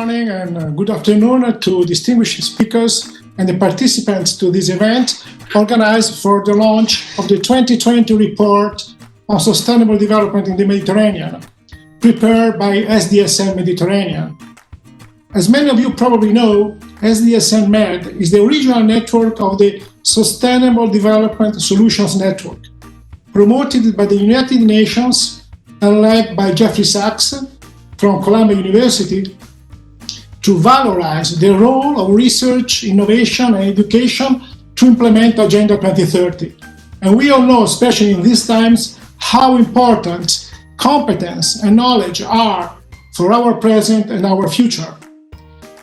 morning and good afternoon to distinguished speakers and the participants to this event organized for the launch of the 2020 report on sustainable development in the Mediterranean, prepared by SDSN Mediterranean. As many of you probably know, SDSN Med is the regional network of the Sustainable Development Solutions Network, promoted by the United Nations and led by Jeffrey Sachs from Columbia University to valorize the role of research, innovation, and education to implement Agenda 2030. And we all know, especially in these times, how important competence and knowledge are for our present and our future.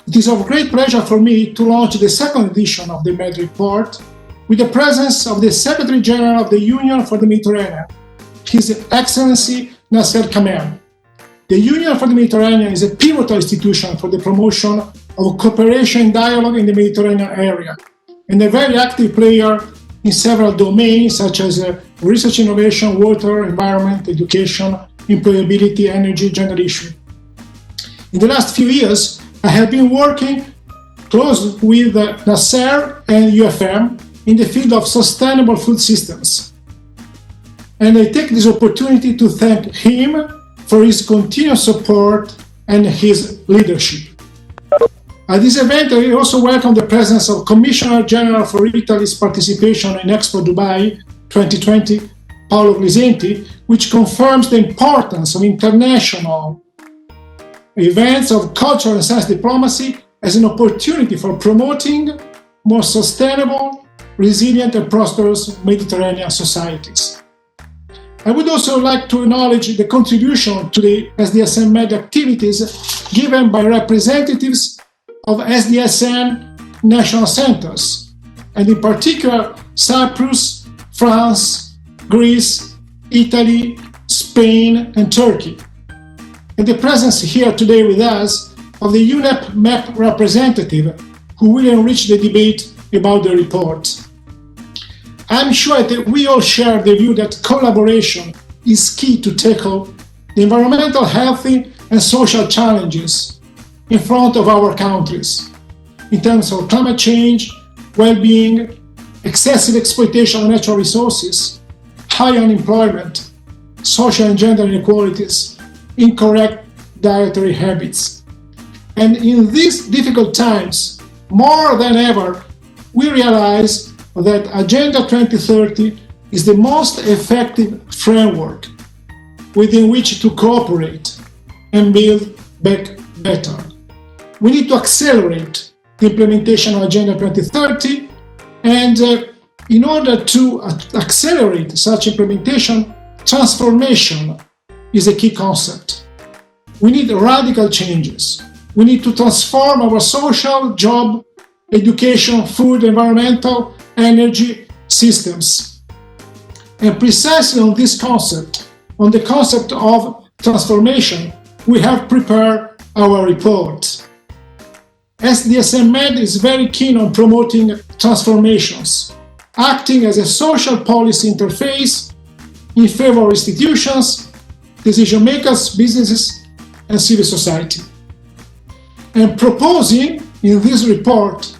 It is of great pleasure for me to launch the second edition of the Med report with the presence of the Secretary General of the Union for the Mediterranean, His Excellency Nasser Kamel. The Union for the Mediterranean is a pivotal institution for the promotion of cooperation and dialogue in the Mediterranean area, and a very active player in several domains such as research, innovation, water, environment, education, employability, energy, gender issue. In the last few years, I have been working close with Nasser and UFM in the field of sustainable food systems. And I take this opportunity to thank him for his continued support and his leadership. At this event, I also welcome the presence of Commissioner General for Italy's participation in Expo Dubai 2020, Paolo Glisenti, which confirms the importance of international events of cultural and science diplomacy as an opportunity for promoting more sustainable, resilient, and prosperous Mediterranean societies. I would also like to acknowledge the contribution to the SDSN Med activities given by representatives of SDSN national centers, and in particular Cyprus, France, Greece, Italy, Spain, and Turkey. And the presence here today with us of the UNEP MEP representative who will enrich the debate about the report. I'm sure that we all share the view that collaboration is key to tackle the environmental, health, and social challenges in front of our countries in terms of climate change, well-being, excessive exploitation of natural resources, high unemployment, social and gender inequalities, incorrect dietary habits. And in these difficult times, more than ever, we realize that Agenda 2030 is the most effective framework within which to cooperate and build back better. We need to accelerate the implementation of Agenda 2030, and in order to accelerate such implementation, transformation is a key concept. We need radical changes. We need to transform our social, job, education, food, environmental, energy systems. And precisely on this concept, on the concept of transformation, we have prepared our report. SDSN Med is very keen on promoting transformations, acting as a social policy interface in favor of institutions, decision makers, businesses, and civil society. And proposing in this report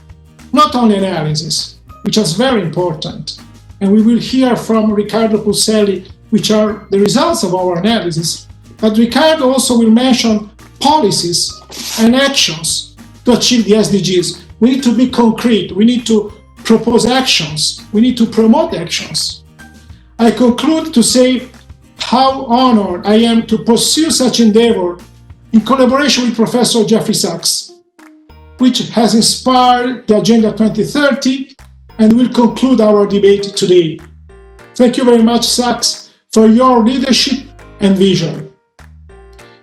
not only analysis, which is very important, and we will hear from Riccardo Pusselli, which are the results of our analysis, but Riccardo also will mention policies and actions to achieve the SDGs. We need to be concrete, we need to propose actions, we need to promote actions. I conclude to say how honored I am to pursue such endeavor in collaboration with Professor Jeffrey Sachs, which has inspired the Agenda 2030 and will conclude our debate today. Thank you very much, Sachs, for your leadership and vision.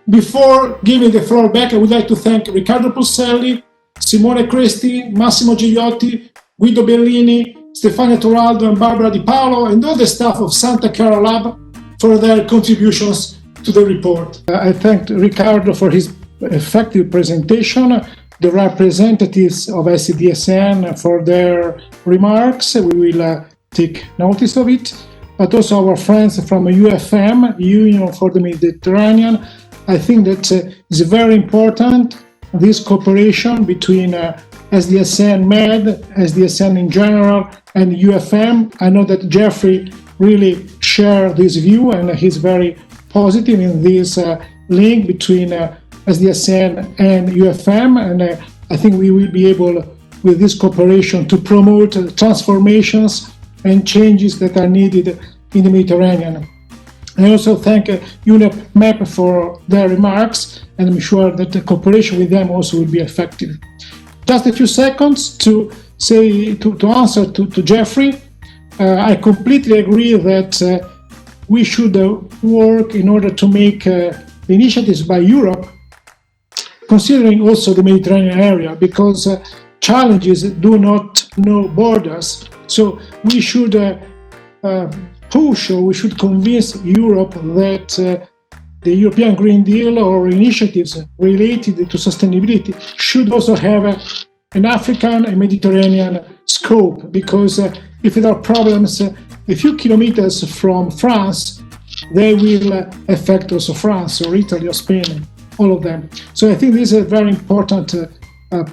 Before giving the floor back, I would like to thank Riccardo Pusselli, Simone Cresti, Massimo Gigliotti, Guido Bellini, Stefania Turaldo, and Barbara Di Paolo, and all the staff of Santa Chiara Lab for their contributions to the report. I thank Riccardo for his effective presentation, the representatives of SDSN for their remarks. We will take notice of it, but also our friends from UFM, Union for the Mediterranean. I think that is very important this cooperation between SDSN Med, SDSN in general, and UFM. I know that Jeffrey really shares this view, and he's very positive in this link between SDSN and UFM, and I think we will be able, with this cooperation, to promote transformations and changes that are needed in the Mediterranean. I also thank UNEP for their remarks, and I'm sure that the cooperation with them also will be effective. Just a few seconds to say to answer to Jeffrey. I completely agree that we should work in order to make initiatives by Europe, considering also the Mediterranean area, because challenges do not know borders. So we should push, or we should convince Europe that the European Green Deal or initiatives related to sustainability should also have an African and Mediterranean scope, because if there are problems a few kilometers from France, they will affect also France or Italy or Spain, all of them. So I think this is a very important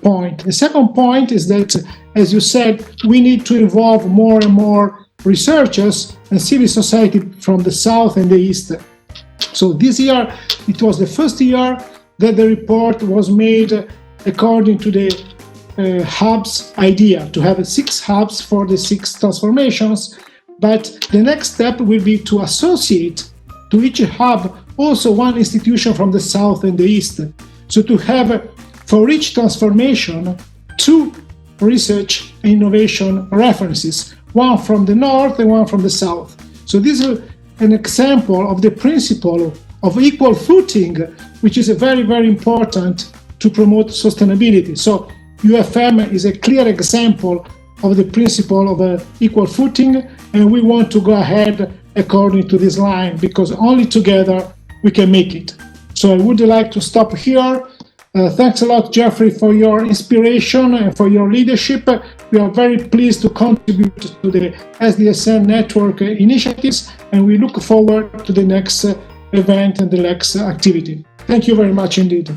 point. The second point is that, as you said, we need to involve more and more researchers and civil society from the south and the east. So this year, it was the first year that the report was made according to the hubs idea, to have 6 hubs for the 6 transformations. But the next step will be to associate to each hub also one institution from the south and the east. So to have, for each transformation, 2 research and innovation references, one from the north and one from the south. So this is an example of the principle of equal footing, which is very, very important to promote sustainability. So UFM is a clear example of the principle of equal footing, and we want to go ahead according to this line, because only together we can make it. So I would like to stop here. Thanks a lot, Jeffrey, for your inspiration and for your leadership. We are very pleased to contribute to the SDSN network initiatives, and we look forward to the next event and the next activity. Thank you very much indeed.